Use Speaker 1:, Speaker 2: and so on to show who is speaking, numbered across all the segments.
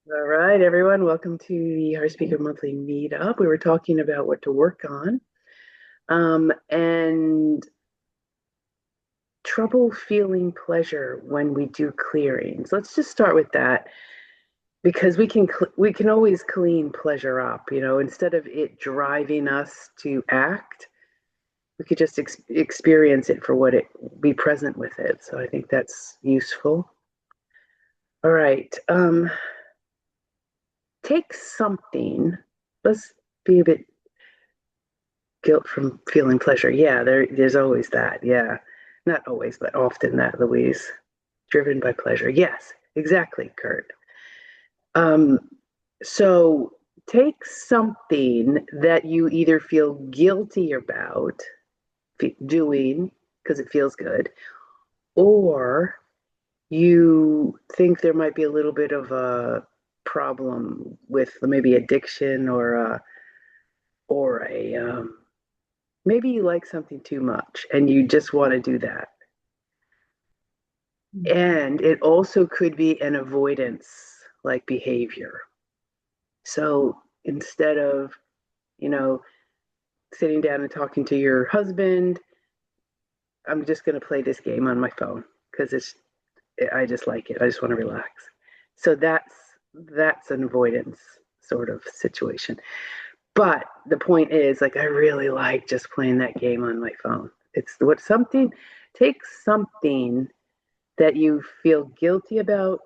Speaker 1: All right, everyone, welcome to the HeartSpeaker monthly meetup. We were talking about what to work on and trouble feeling pleasure when we do clearings. Let's just start with that because we can always clean pleasure up. Instead of it driving us to act, we could just experience it for what it be present with it. So I think that's useful. All right, take something. Let's be a bit guilt from feeling pleasure. Yeah, there's always that. Yeah. Not always, but often that, Louise. Driven by pleasure. Yes, exactly, Kurt. Um, so take something that you either feel guilty about doing because it feels good, or you think there might be a little bit of a problem with maybe addiction or a maybe you like something too much and you just want to do that. And it also could be an avoidance like behavior. So instead of, you know, sitting down and talking to your husband, I'm just going to play this game on my phone because I just like it. I just want to relax. So that's an avoidance sort of situation. But the point is, like, I really like just playing that game on my phone. It's what something, take something that you feel guilty about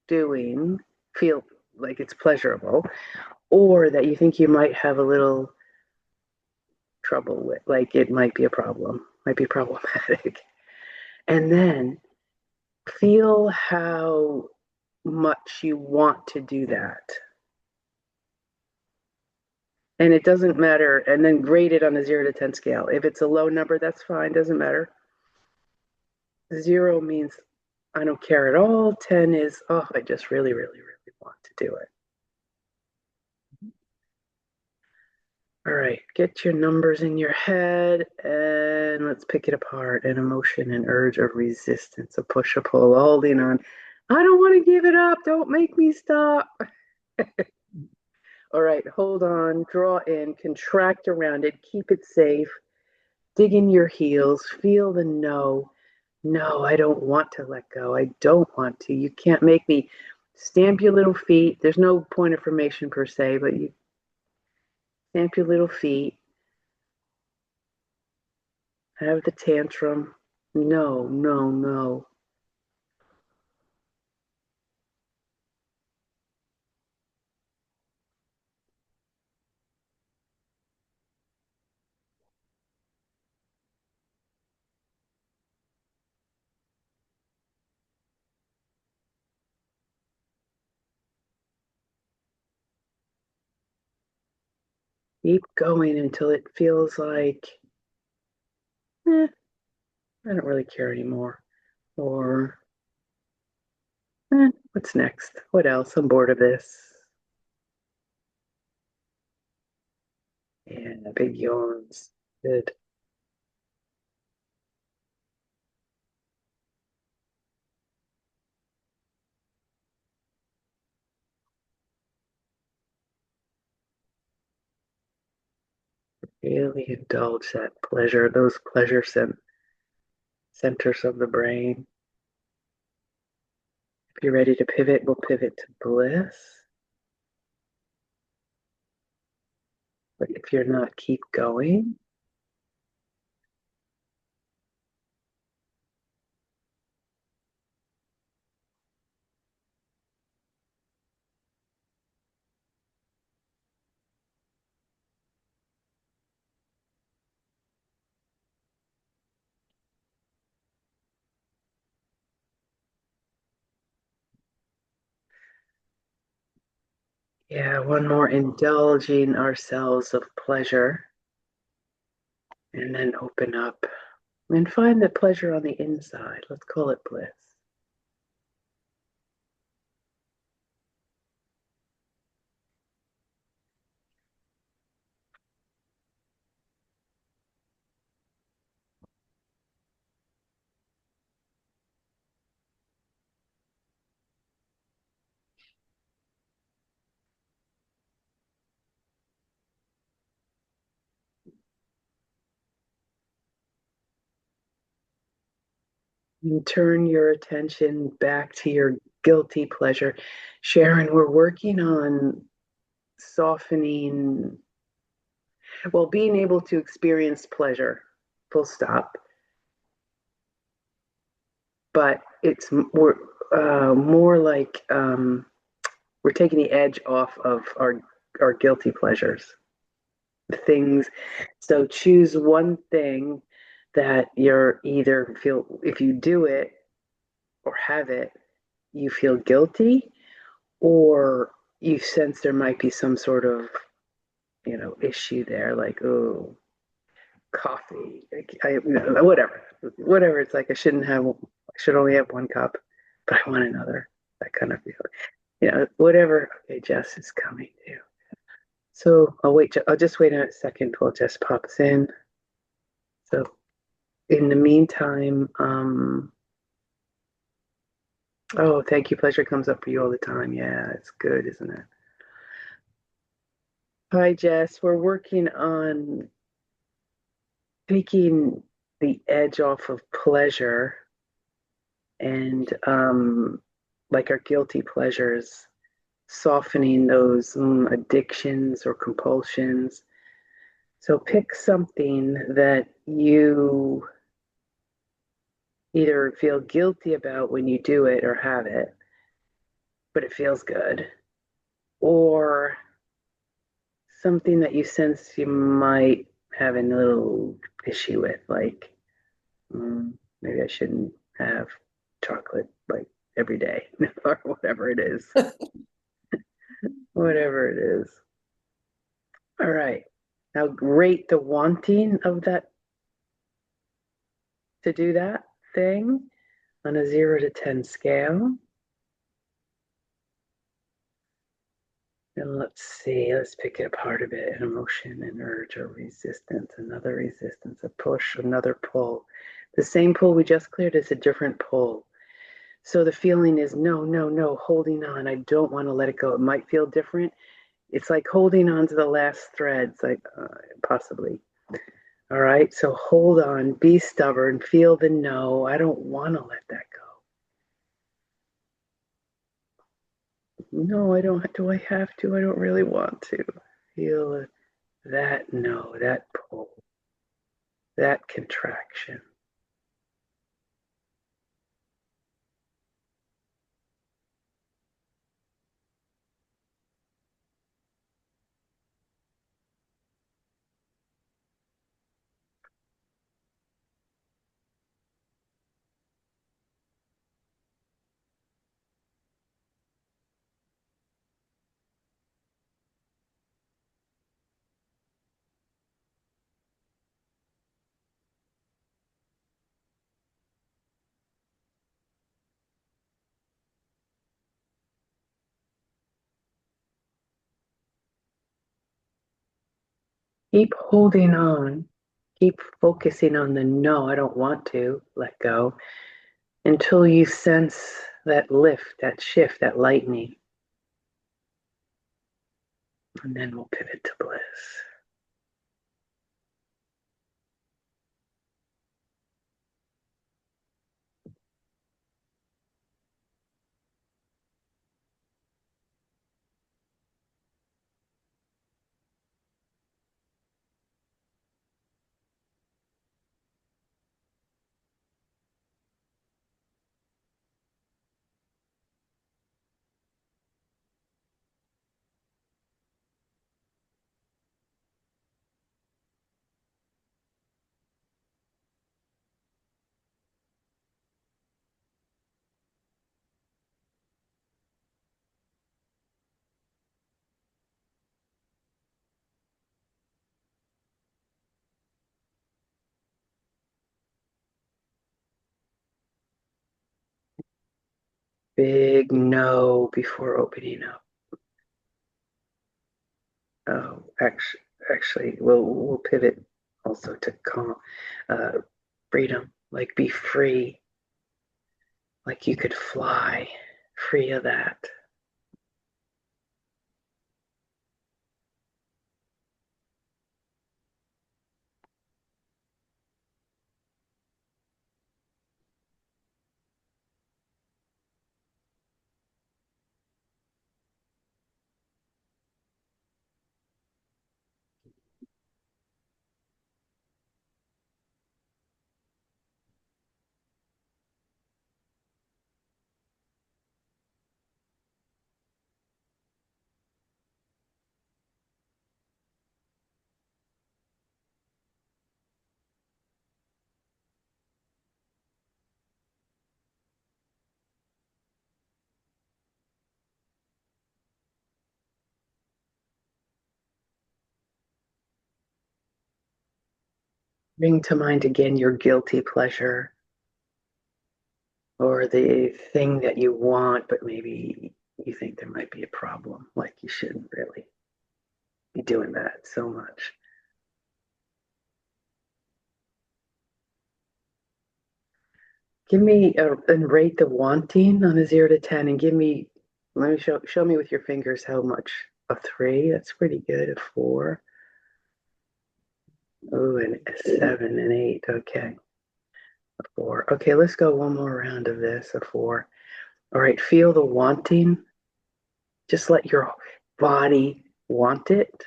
Speaker 1: doing, feel like it's pleasurable, or that you think you might have a little trouble with, like it might be a problem, might be problematic. And then feel how much you want to do that. And it doesn't matter, and then grade it on a 0 to 10 scale. If it's a low number, that's fine, doesn't matter. 0 means I don't care at all. 10 is, oh, I just really, really, really want to do it. All right, get your numbers in your head and let's pick it apart. An emotion, an urge, or resistance, a push, a pull, holding on. I don't want to give it up. Don't make me stop. All right, hold on, draw in, contract around it, keep it safe, dig in your heels, feel the no. No, I don't want to let go. I don't want to. You can't make me. Stamp your little feet. There's no point of formation per se, but you stamp your little feet. Have the tantrum. No, no, no. Keep going until it feels like, I don't really care anymore. Or, what's next? What else? I'm bored of this. And big yawns. Good. Really indulge that pleasure, those centers of the brain. If you're ready to pivot, we'll pivot to bliss. But if you're not, keep going. Yeah, one more, indulging ourselves of pleasure. And then open up and find the pleasure on the inside. Let's call it bliss. And turn your attention back to your guilty pleasure. Sharon, we're working on softening, well, being able to experience pleasure, full stop. But it's more like we're taking the edge off of our guilty pleasures, things. So choose one thing that you're either feel, if you do it or have it, you feel guilty, or you sense there might be some sort of, issue there, like, oh, coffee, whatever. It's like I should only have one cup, but I want another. That kind of feeling, whatever. Okay, Jess is coming too. So I'll wait. I'll just wait a second while Jess pops in. So in the meantime, oh, thank you. Pleasure comes up for you all the time. Yeah, it's good, isn't it? Hi, Jess. We're working on taking the edge off of pleasure and like our guilty pleasures, softening those addictions or compulsions. So pick something that you either feel guilty about when you do it or have it, but it feels good, or something that you sense you might have a little issue with, like maybe I shouldn't have chocolate like every day or whatever it is. Whatever it is. All right. Now rate the wanting of that to do that thing on a 0 to 10 scale. And let's see, let's pick it apart a bit. An emotion, an urge, or resistance, another resistance, a push, another pull. The same pull we just cleared is a different pull. So the feeling is no, no, no, holding on. I don't want to let it go. It might feel different. It's like holding on to the last threads, like possibly. All right, so hold on, be stubborn, feel the no. I don't want to let that go. No, I don't. Do I have to? I don't really want to. Feel that no, that pull, that contraction. Keep holding on. Keep focusing on the no, I don't want to let go until you sense that lift, that shift, that lightening. And then we'll pivot to bliss. Big no before opening up. Oh, actually, we'll pivot also to calm, freedom. Like be free, like you could fly, free of that. Bring to mind again your guilty pleasure or the thing that you want, but maybe you think there might be a problem, like you shouldn't really be doing that so much. Give me and rate the wanting on a 0 to 10 and let me show me with your fingers how much. A 3, that's pretty good. A 4. Oh, and a 7 and 8. Okay. A 4. Okay, let's go one more round of this. A 4. All right, feel the wanting. Just let your body want it.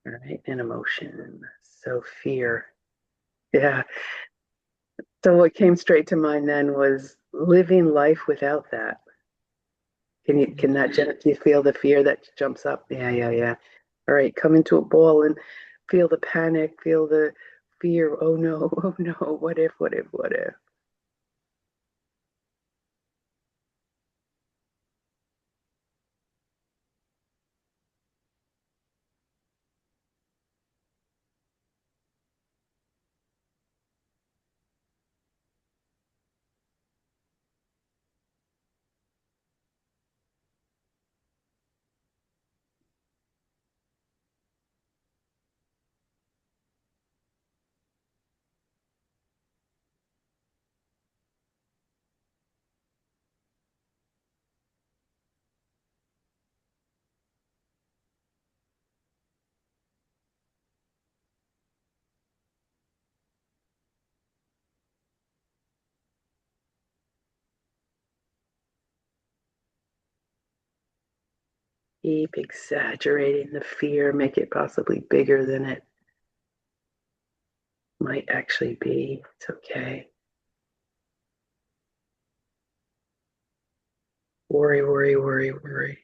Speaker 1: All right, and emotion. So fear. Yeah. So what came straight to mind then was living life without that. Do you feel the fear that jumps up? Yeah, yeah, yeah. All right, come into a ball and feel the panic, feel the fear. Oh no, oh no, what if, what if, what if? Keep exaggerating the fear, make it possibly bigger than it might actually be. It's okay. Worry, worry, worry, worry.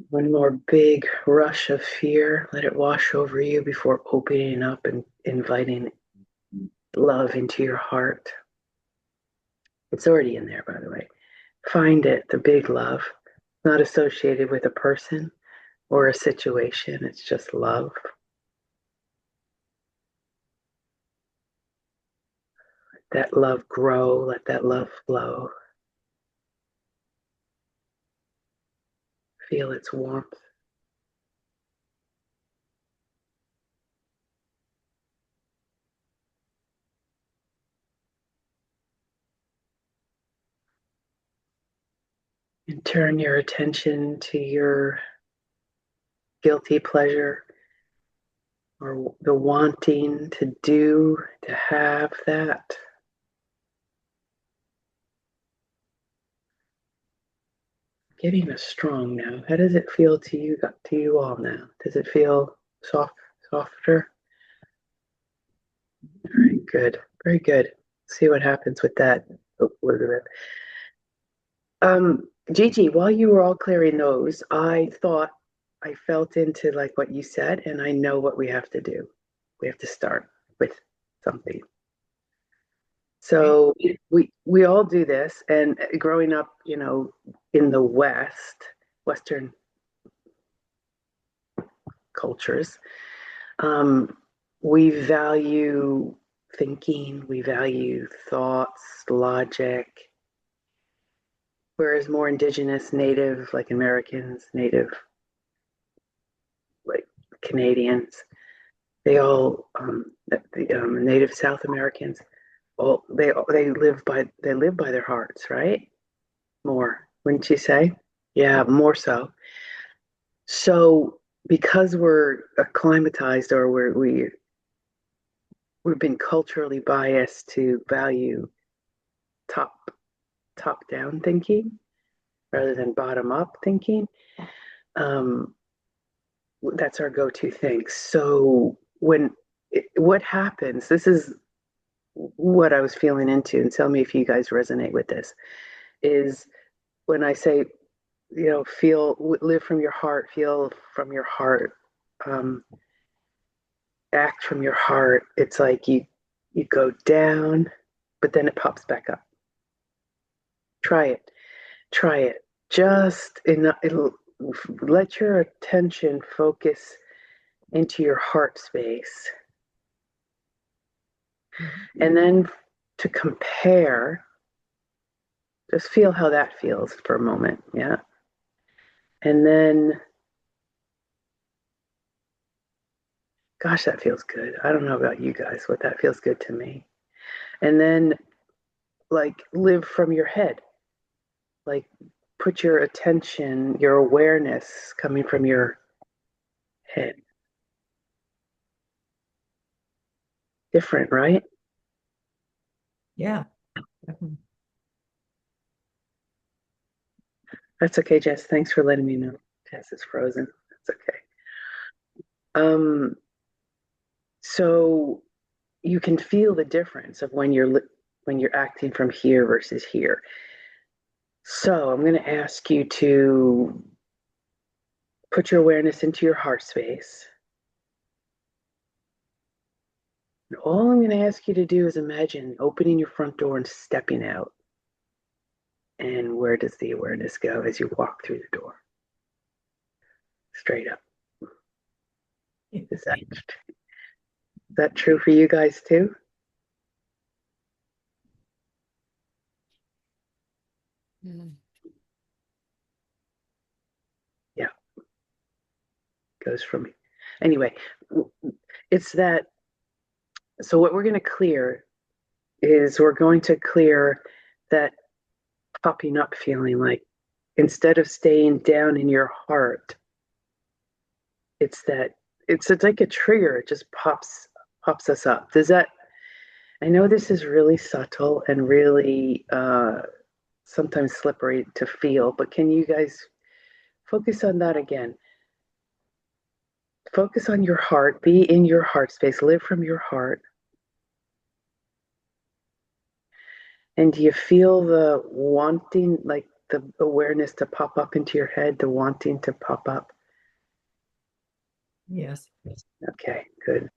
Speaker 1: One more big rush of fear. Let it wash over you before opening up and inviting love into your heart. It's already in there, by the way. Find it, the big love, not associated with a person or a situation. It's just love. Let that love grow, let that love flow. Feel its warmth. And turn your attention to your guilty pleasure or the wanting to do, to have that. Getting us strong now. How does it feel to you all now? Does it feel softer? All right, good. Very good. See what happens with that, Elizabeth. Gigi, while you were all clearing those, I felt into like what you said, and I know what we have to do. We have to start with something. So we all do this, and growing up, in the Western cultures, um, we value thinking, we value thoughts, logic, whereas more indigenous, native, like Americans, native, like Canadians, they all, the native South Americans, Oh, they live by their hearts, right? More, wouldn't you say? Yeah, more so. So because we're acclimatized, or we've been culturally biased to value top top down thinking rather than bottom up thinking, um, that's our go-to thing. So what happens? This is what I was feeling into, and tell me if you guys resonate with this. Is when I say, live from your heart, feel from your heart, um, act from your heart. It's like you go down, but then it pops back up. Try it. Try it. Just in it'll let your attention focus into your heart space. And then to compare, just feel how that feels for a moment. Yeah. And then, gosh, that feels good. I don't know about you guys, but that feels good to me. And then, like, live from your head. Like, put your attention, your awareness coming from your head. Different, right?
Speaker 2: Yeah. Definitely.
Speaker 1: That's okay, Jess. Thanks for letting me know. Jess is frozen. That's okay. Um, so you can feel the difference of when you're acting from here versus here. So I'm going to ask you to put your awareness into your heart space. And all I'm going to ask you to do is imagine opening your front door and stepping out. And where does the awareness go as you walk through the door? Straight up. Is that true for you guys too?
Speaker 2: Mm.
Speaker 1: Yeah, goes for me. Anyway, it's that. So what we're going to clear is we're going to clear that popping up feeling, like instead of staying down in your heart, it's that it's like a trigger. It just pops us up. Does that? I know this is really subtle and really sometimes slippery to feel, but can you guys focus on that again? Focus on your heart. Be in your heart space. Live from your heart. And do you feel the wanting, like the awareness to pop up into your head, the wanting to pop up?
Speaker 2: Yes.
Speaker 1: Okay, good.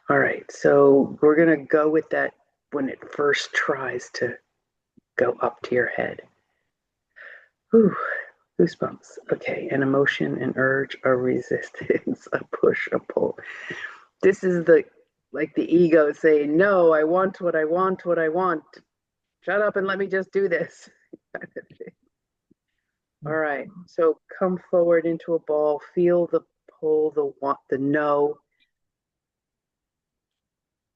Speaker 1: All right, so we're going to go with that when it first tries to go up to your head. Whew, goosebumps. Okay, an emotion, an urge, a resistance, a push, a pull. This is the ego saying, no, I want what I want, what I want. Shut up and let me just do this. All right, so come forward into a ball, feel the pull, the want, the no.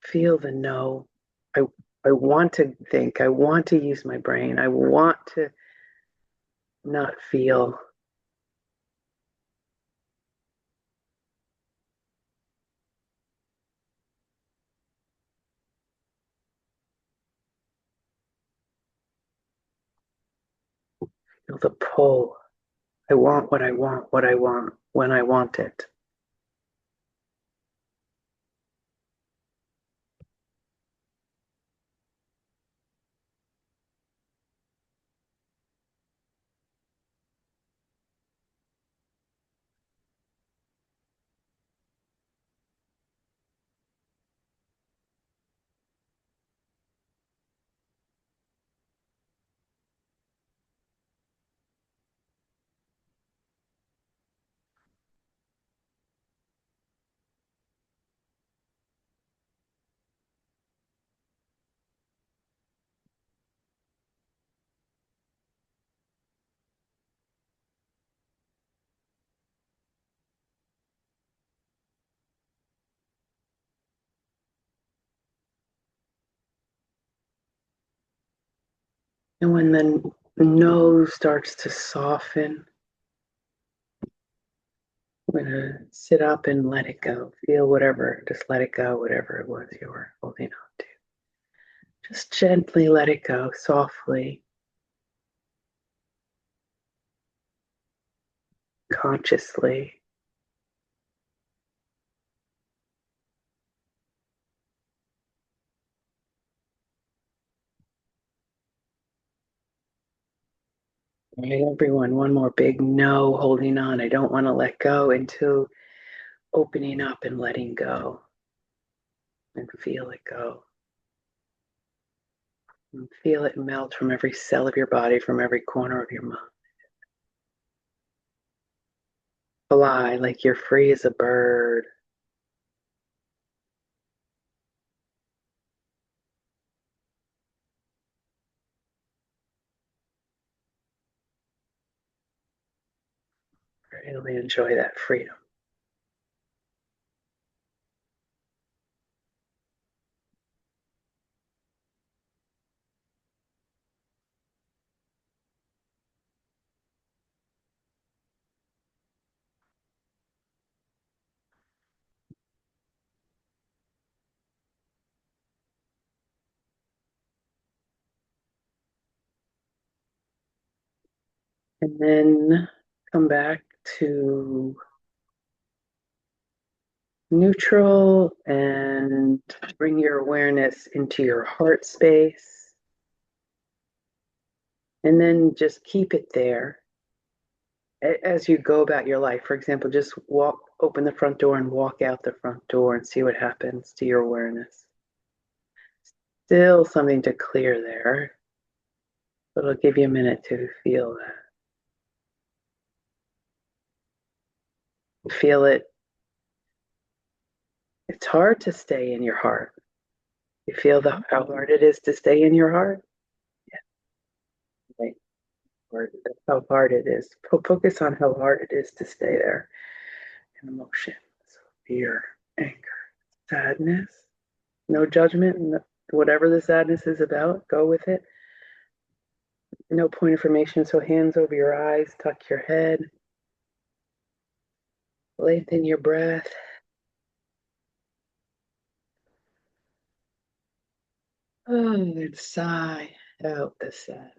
Speaker 1: Feel the no. I I want to think. I want to use my brain. I want to not feel. Feel the pull. I want what I want, what I want, when I want it. And when the nose starts to soften, I'm going to sit up and let it go. Feel whatever, just let it go, whatever it was you were holding on to. Just gently let it go, softly, consciously. All right, everyone, one more big no holding on. I don't want to let go until opening up and letting go and feel it go. And feel it melt from every cell of your body, from every corner of your mind. Fly like you're free as a bird. Really enjoy that freedom. And then come back to neutral and bring your awareness into your heart space. And then just keep it there as you go about your life. For example, just open the front door and walk out the front door and see what happens to your awareness. Still something to clear there, but it'll give you a minute to feel that. Feel it. It's hard to stay in your heart. You feel how hard it is to stay in your heart? Yeah, right. That's how hard it is. Focus on how hard it is to stay there in emotion. So fear, anger, sadness, no judgment. Whatever the sadness is about, go with it. No point information. So hands over your eyes, tuck your head, lengthen your breath. Oh, and sigh out the sadness.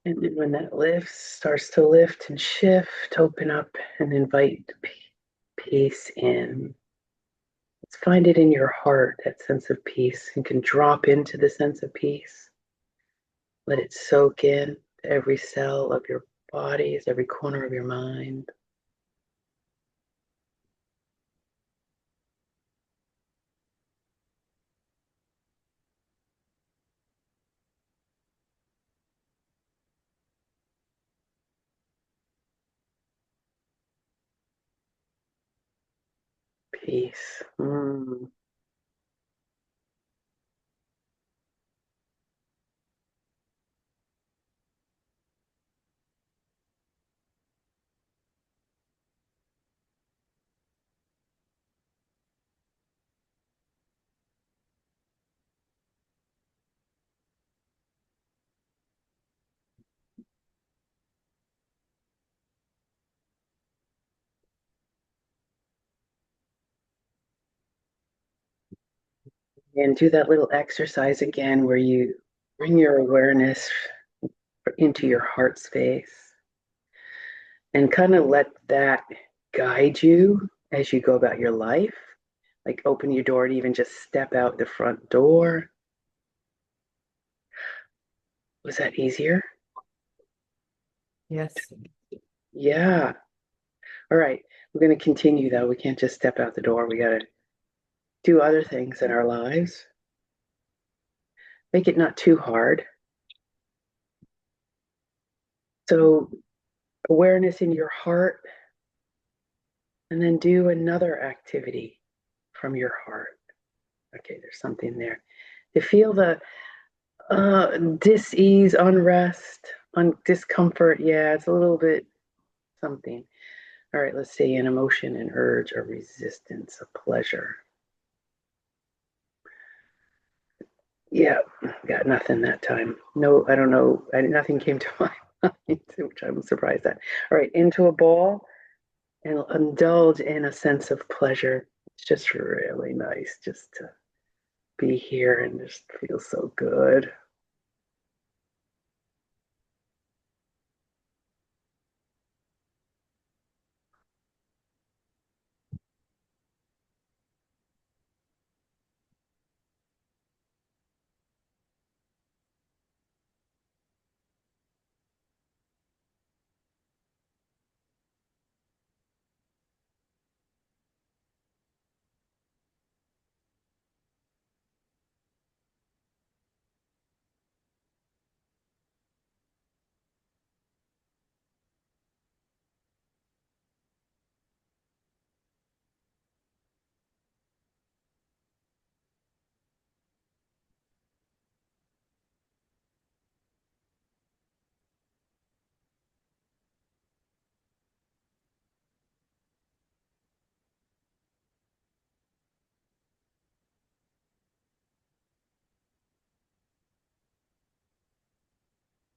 Speaker 1: And then when that lifts, starts to lift and shift, open up and invite peace in. Let's find it in your heart, that sense of peace, and can drop into the sense of peace. Let it soak in every cell of your bodies, every corner of your mind. peace. Mm. And do that little exercise again where you bring your awareness into your heart space and kind of let that guide you as you go about your life. Like open your door to even just step out the front door. Was that easier?
Speaker 2: Yes.
Speaker 1: Yeah. All right. We're going to continue though. We can't just step out the door. We got to do other things in our lives. Make it not too hard. So, awareness in your heart, and then do another activity from your heart. Okay, there's something there. To feel the dis-ease, unrest, discomfort. Yeah, it's a little bit something. All right, let's say an emotion, an urge, a resistance, a pleasure. Yeah, got nothing that time. No, I don't know. Nothing came to my mind, which I'm surprised at. All right, into a ball and indulge in a sense of pleasure. It's just really nice just to be here and just feel so good.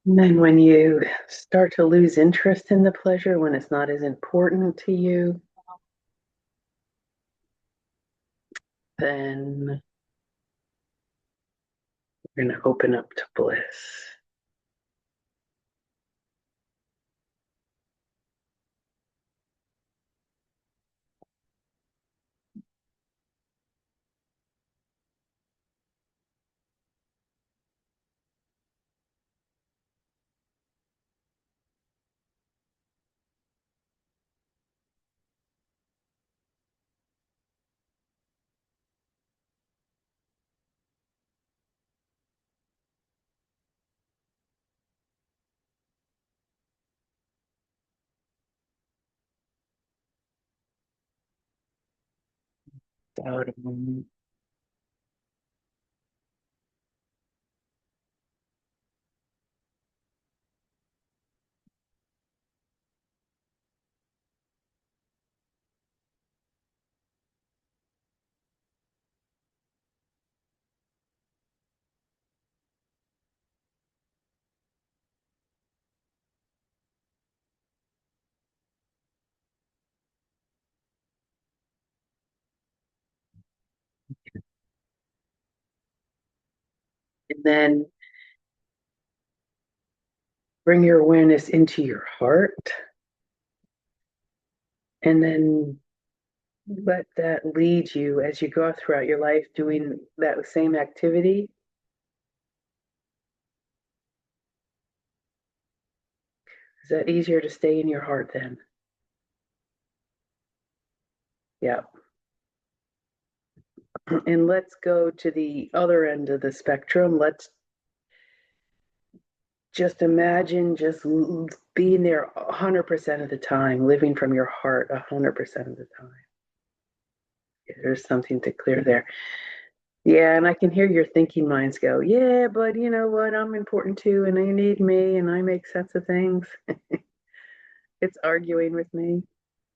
Speaker 1: And then when you start to lose interest in the pleasure, when it's not as important to you, then you're going to open up to bliss. Out a moment. And then bring your awareness into your heart. And then let that lead you as you go throughout your life doing that same activity. Is that easier to stay in your heart then? Yeah. And let's go to the other end of the spectrum. Let's just imagine just being there 100% of the time, living from your heart 100% of the time. There's something to clear there. Yeah, and I can hear your thinking minds go, yeah, but you know what? I'm important too, and you need me, and I make sense of things. It's arguing with me.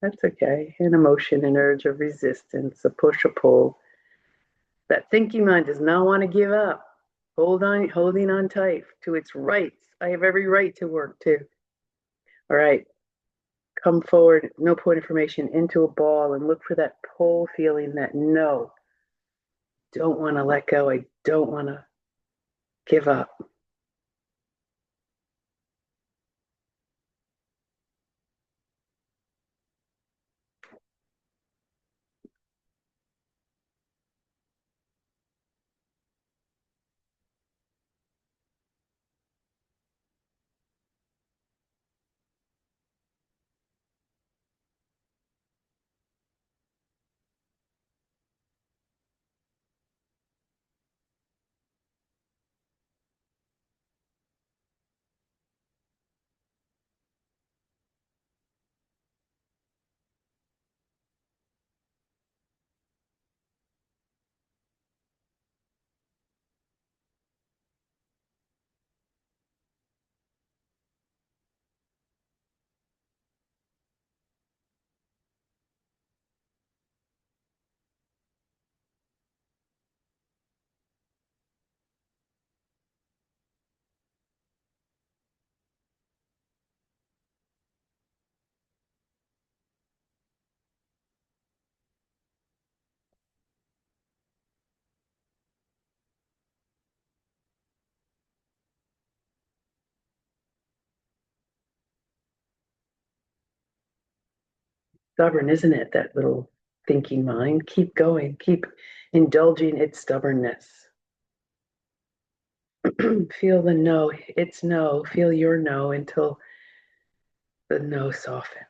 Speaker 1: That's okay. An emotion, an urge of resistance, a push, a pull. That thinking mind does not want to give up. Holding on tight to its rights. I have every right to work too. All right, come forward, no point information into a ball and look for that pull feeling that no, don't want to let go. I don't want to give up. Stubborn, isn't it? That little thinking mind. Keep going, keep indulging its stubbornness. Feel the no, it's no, feel your no until the no softens.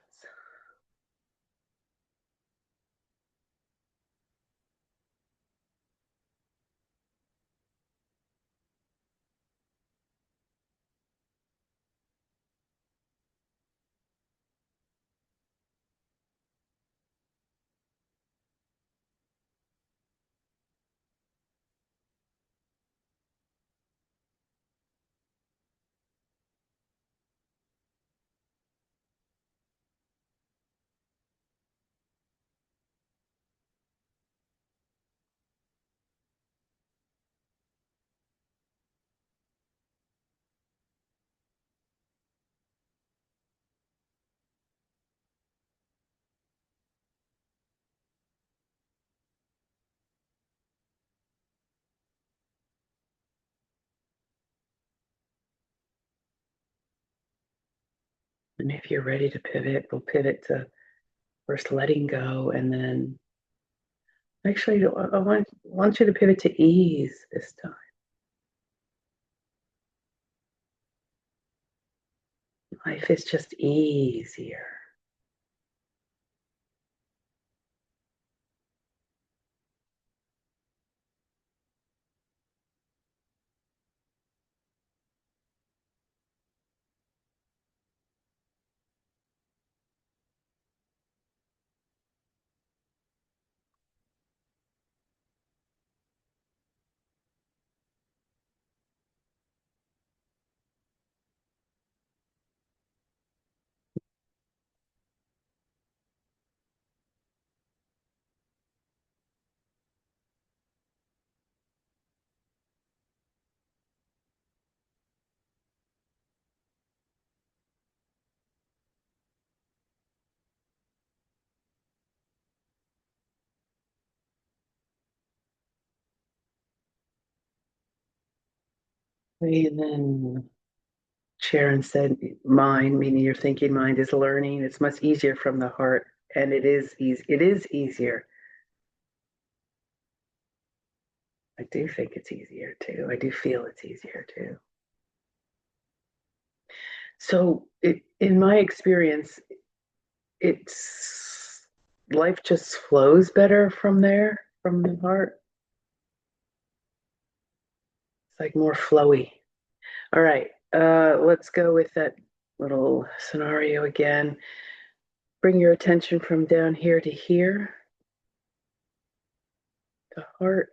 Speaker 1: And if you're ready to pivot, we'll pivot to first letting go, and then actually, I want you to pivot to ease this time. Life is just easier. And then Sharon said, mind, meaning your thinking mind, is learning. It's much easier from the heart, and it is easy. It is easier. I do think it's easier too. I do feel it's easier too. So, in my experience, it's life just flows better from there, from the heart. It's like more flowy. All right, let's go with that little scenario again. Bring your attention from down here to here. the heart.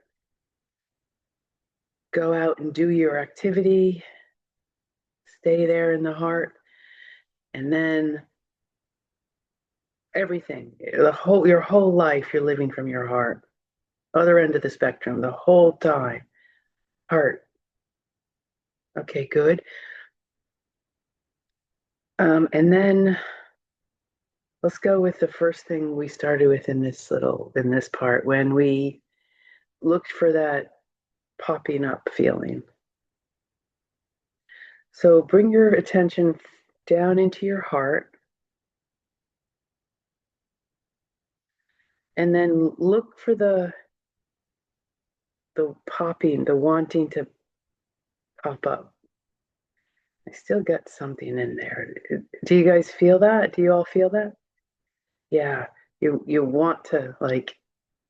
Speaker 1: Go out and do your activity. Stay there in the heart. And then everything, your whole life, you're living from your heart. Other end of the spectrum, the whole time. Heart. Okay, good. And then let's go with the first thing we started with in this part, when we looked for that popping up feeling. So bring your attention down into your heart, and then look for the popping, the wanting to pop up. I still got something in there. Do you guys feel that? Do you all feel that? Yeah, you want to, like,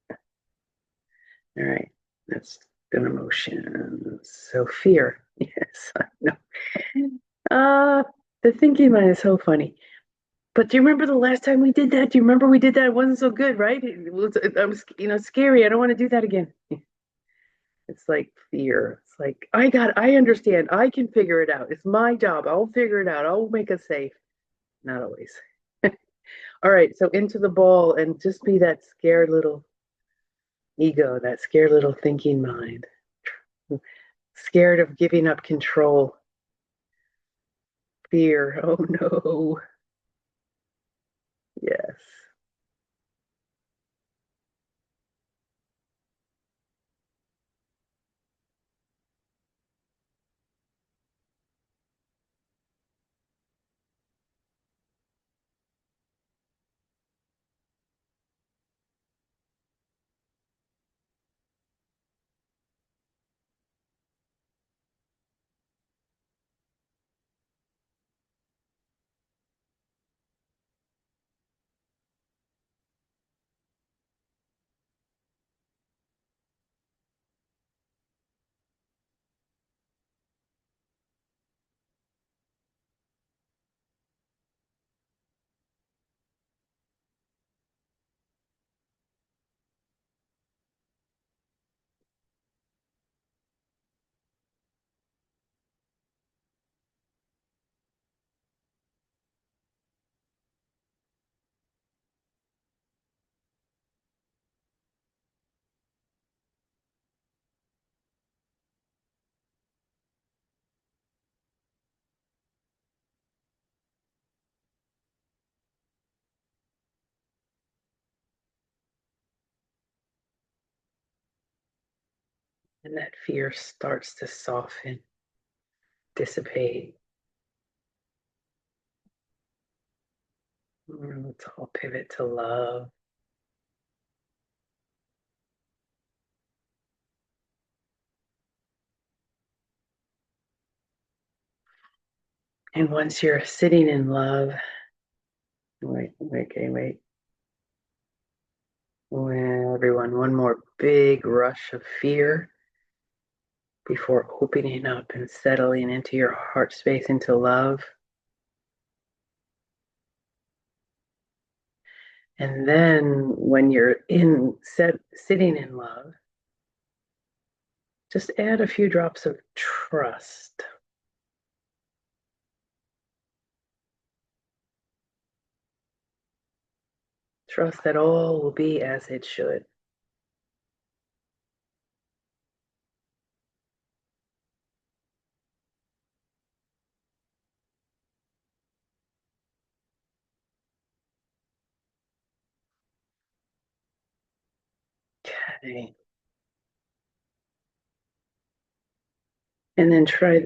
Speaker 1: all right, that's an emotion. So fear. Yes, I know. The thinking mind is so funny. But do you remember the last time we did that? Do you remember we did that? It wasn't so good, right? It was, scary. I don't want to do that again. It's like fear. It's like, I understand. I can figure it out. It's my job. I'll figure it out. I'll make us safe. Not always. All right, so into the ball, and just be that scared little ego, that scared little thinking mind. Scared of giving up control. Fear. Oh no. Yes. And that fear starts to soften, dissipate. Let's all pivot to love. And once you're sitting in love, wait. Well, everyone, one more big rush of fear before opening up and settling into your heart space, into love. And then when you're sitting in love, just add a few drops of trust. Trust that all will be as it should. Okay. And then try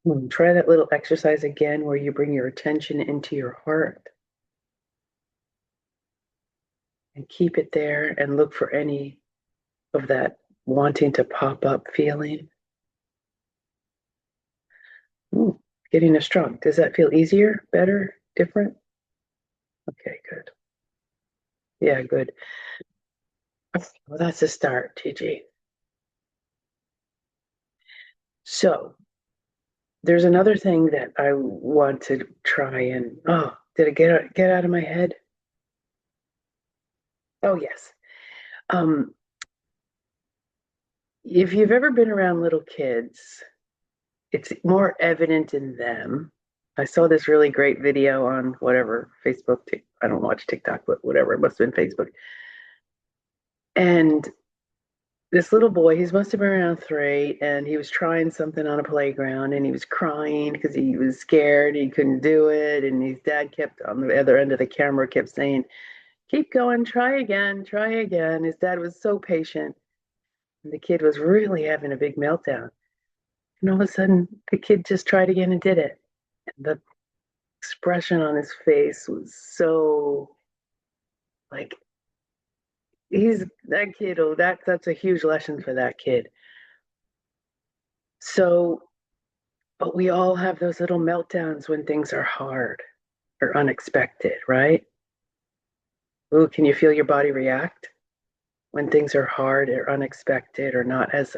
Speaker 1: that little exercise again, where you bring your attention into your heart and keep it there, and look for any of that wanting to pop up feeling. Ooh, getting a strong. Does that feel easier, better, different? Okay, good. Yeah, good. Well, that's a start, TG. So there's another thing that I want to try and, did it get out of my head? Oh yes. Um, if you've ever been around little kids, it's more evident in them. I saw this really great video on whatever, Facebook. I don't watch TikTok, but whatever, it must have been Facebook. And this little boy, he must have been around 3, and he was trying something on a playground, and he was crying because he was scared. He couldn't do it. And his dad kept on the other end of the camera, kept saying, keep going, try again, try again. His dad was so patient. And the kid was really having a big meltdown. And all of a sudden, the kid just tried again and did it. And the expression on his face was so like, he's that kid. Oh, that's a huge lesson for that kid. So, but we all have those little meltdowns when things are hard or unexpected, right? Ooh, can you feel your body react when things are hard or unexpected or not as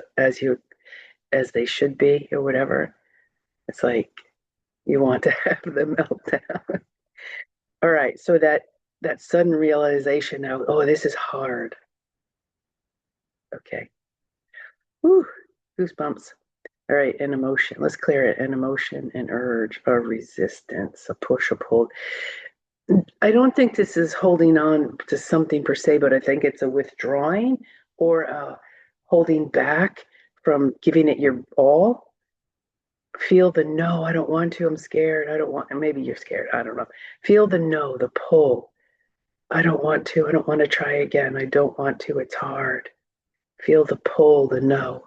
Speaker 1: they should be or whatever? It's like you want to have the meltdown. All right, so that sudden realization now, oh, this is hard. Okay. Whew, goosebumps. All right, an emotion. Let's clear it. An emotion, an urge, a resistance, a push, a pull. I don't think this is holding on to something per se, but I think it's a withdrawing or a holding back from giving it your all. Feel the no, I don't want to, I'm scared, I don't want, and maybe you're scared, I don't know. Feel the no, the pull. I don't want to, I don't want to try again, I don't want to, it's hard. Feel the pull, the no.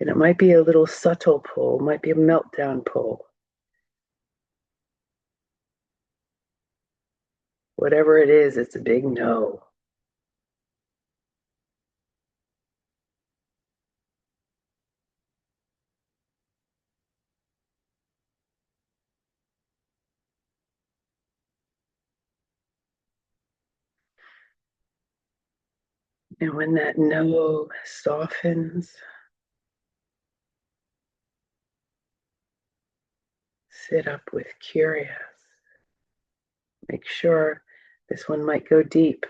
Speaker 1: And it might be a little subtle pull, might be a meltdown pull. Whatever it is, it's a big no. And when that no softens, sit up with curious. Make sure this one might go deep.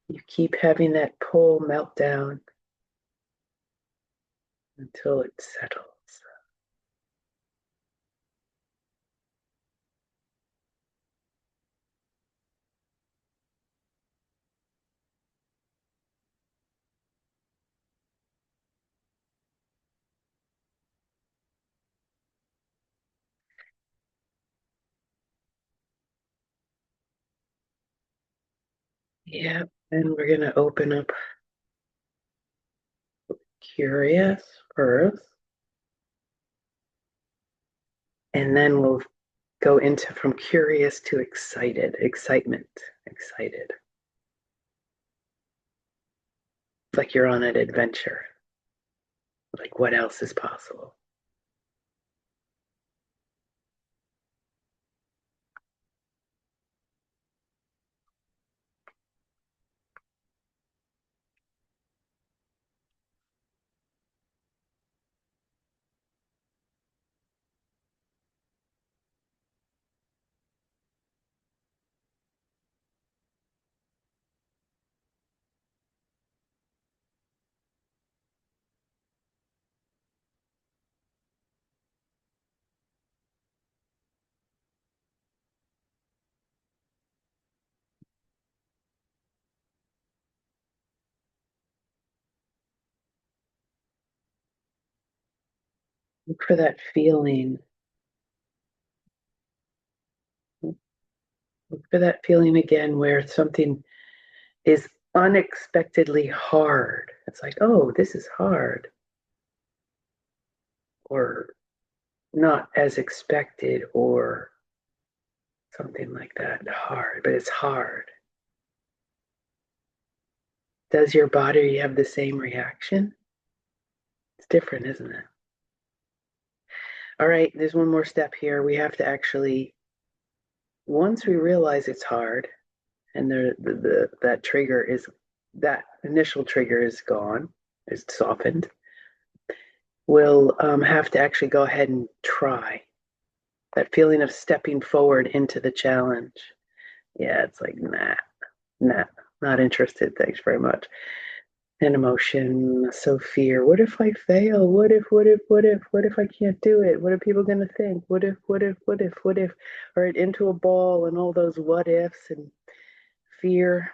Speaker 1: You keep having that pull meltdown until it settles. Yeah, and we're going to open up curious first, and then we'll go into from curious to excited, excitement, excited. Like you're on an adventure. Like what else is possible? Look for that feeling. Look for that feeling again where something is unexpectedly hard. It's like, oh, this is hard. Or not as expected, or something like that. Hard, but it's hard. Does your body have the same reaction? It's different, isn't it? All right, there's one more step here. We have to actually, once we realize it's hard and that trigger is, that initial trigger is gone, is softened, we'll have to actually go ahead and try that feeling of stepping forward into the challenge. Yeah, it's like, nah, not interested. Thanks very much. And emotion, so fear. What if I fail? What if I can't do it? What are people going to think? What if, or into a ball and all those what ifs and fear.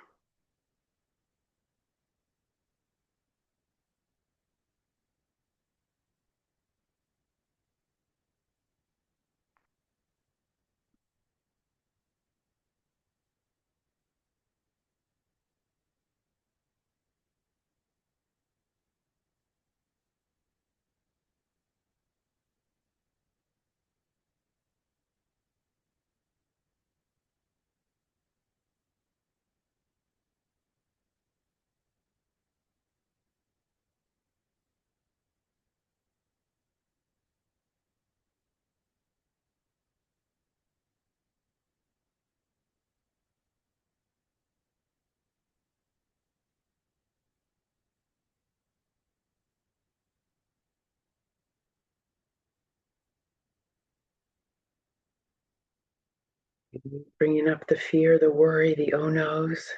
Speaker 1: Bringing up the fear, the worry, the oh no's,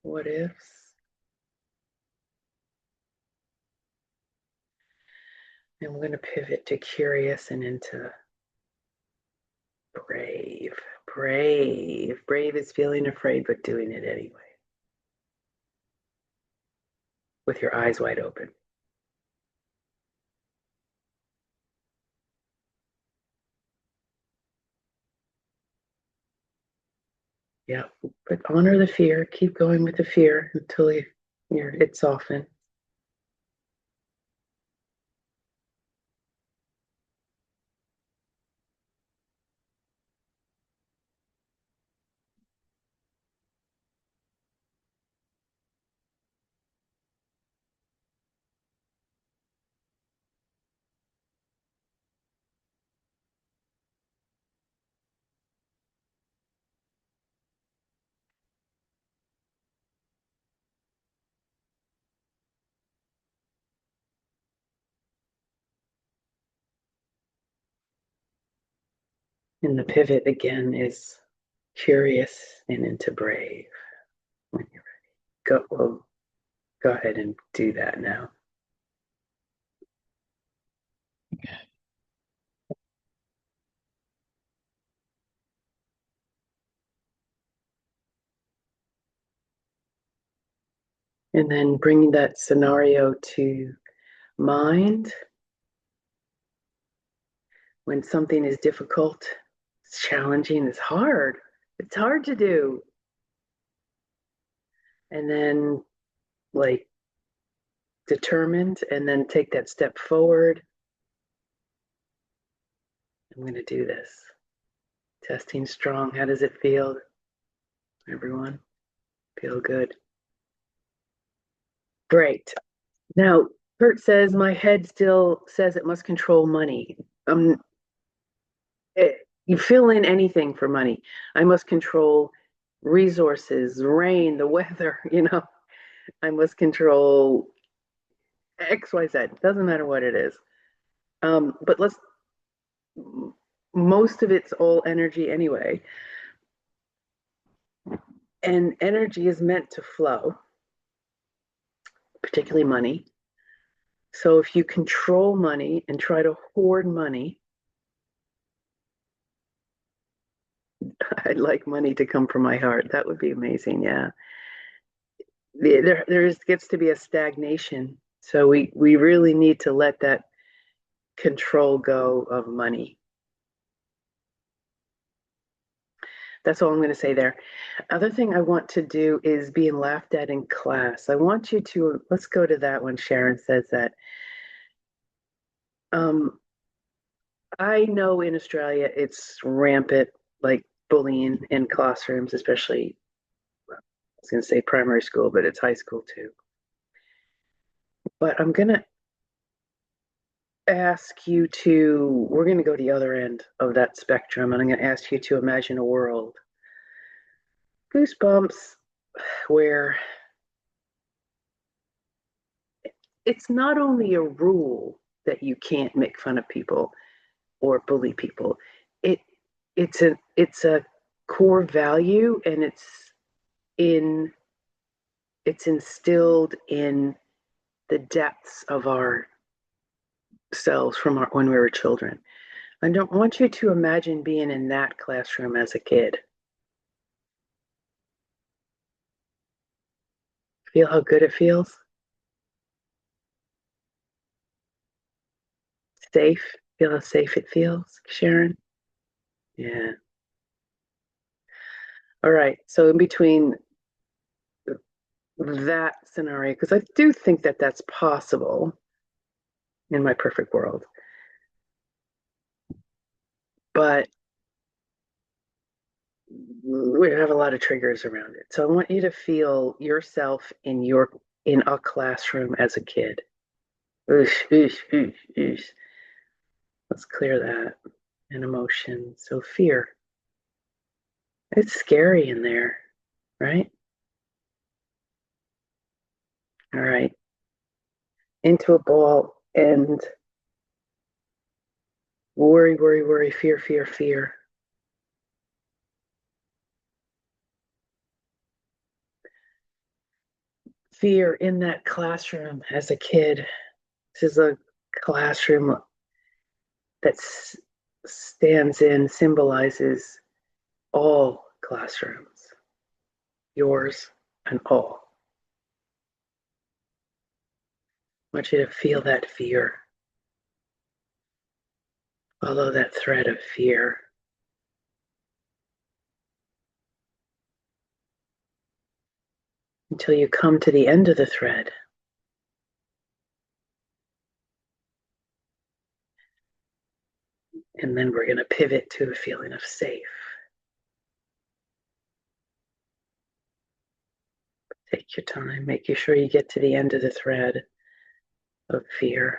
Speaker 1: what ifs. And we're going to pivot to curious and into brave. Brave is feeling afraid, but doing it anyway. With your eyes wide open. Yeah, but honor the fear. Keep going with the fear until it softens. And the pivot again is curious and into brave. When you're ready, go ahead and do that now. And then bringing that scenario to mind when something is difficult, it's challenging, it's hard. It's hard to do. And then, like, determined, and then take that step forward. I'm going to do this. Testing strong. How does it feel, everyone? Feel good. Great. Now, Kurt says, my head still says it must control money. You fill in anything for money. I must control resources, rain, the weather, I must control XYZ. Doesn't matter what it is. But most of it's all energy anyway. And energy is meant to flow, particularly money. So if you control money and try to hoard money, I'd like money to come from my heart. That would be amazing. Yeah. There gets to be a stagnation. So we really need to let that control go of money. That's all I'm going to say there. Other thing I want to do is being laughed at in class. I want you to, let's go to that one. Sharon says that. I know in Australia it's rampant, like bullying in classrooms, especially, I was going to say primary school, but it's high school too. But I'm going to ask you we're going to go to the other end of that spectrum, and I'm going to ask you to imagine a world goosebumps where it's not only a rule that you can't make fun of people or bully people. It it's a core value, and in it's instilled in the depths of our selves from when we were children. I don't want you to imagine being in that classroom as a kid. Feel how good it feels? Safe? Feel how safe it feels, Sharon? Yeah. All right. So in between that scenario, because I do think that that's possible in my perfect world, but we have a lot of triggers around it. So I want you to feel yourself in a classroom as a kid. Oosh, oosh, oosh, oosh. Let's clear that. And emotion. So fear. It's scary in there, right? All right. Into a ball and worry, worry, worry, fear, fear, fear. Fear in that classroom as a kid. This is a classroom that symbolizes all classrooms, yours and all. I want you to feel that fear. Follow that thread of fear. Until you come to the end of the thread. And then we're going to pivot to a feeling of safe. Take your time, making sure you get to the end of the thread of fear.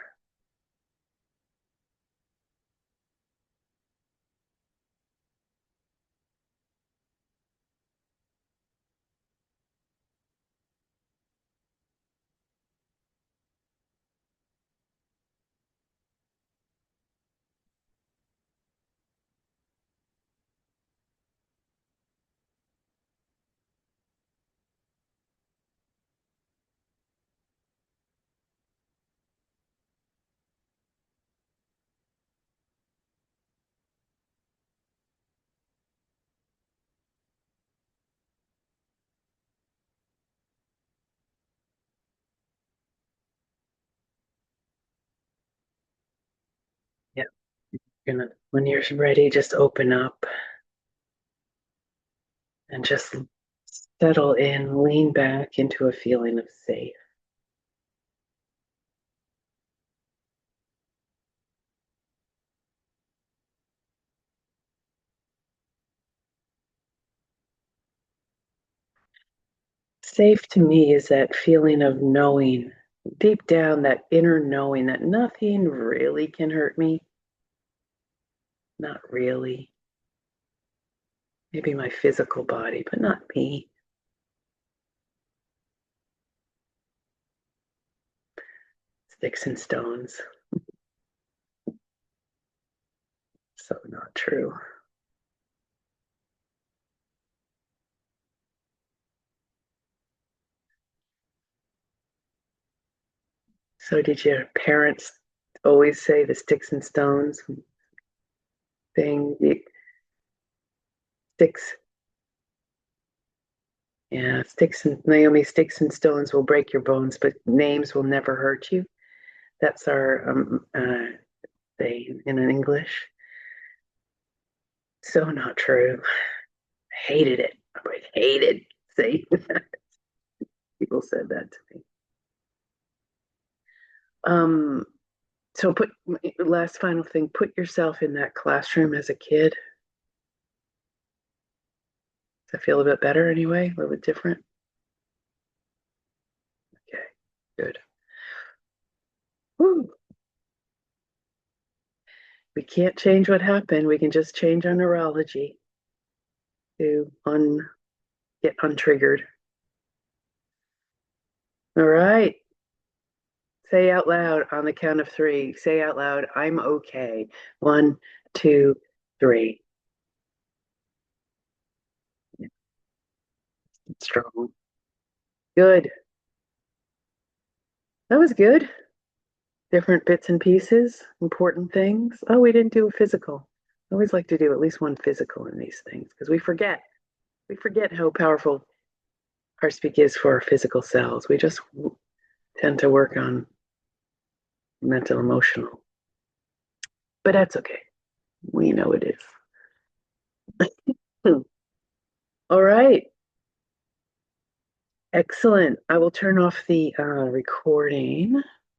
Speaker 1: Yeah. When you're ready, just open up and just settle in, lean back into a feeling of safe. Safe to me is that feeling of knowing, deep down, that inner knowing that nothing really can hurt me. Not really. Maybe my physical body, but not me. Sticks and stones. So not true. So did your parents always say the sticks and stones thing? Sticks, yeah, sticks and Naomi, sticks and stones will break your bones, but names will never hurt you. That's our saying in English. So not true. Hated it. I hated saying that. People said that to me. Um, so last final thing, put yourself in that classroom as a kid. Does that feel a bit better anyway? A little bit different? Okay, good. Woo. We can't change what happened. We can just change our neurology to get untriggered. All right. Say out loud on the count of 3. Say out loud, I'm okay. 1, 2, 3. Strong. Good. That was good. Different bits and pieces, important things. Oh, we didn't do a physical. I always like to do at least one physical in these things because we forget. We forget how powerful HeartSpeak is for our physical cells. We just tend to work on mental, emotional. But that's okay. We know it is. All right. Excellent. I will turn off the recording.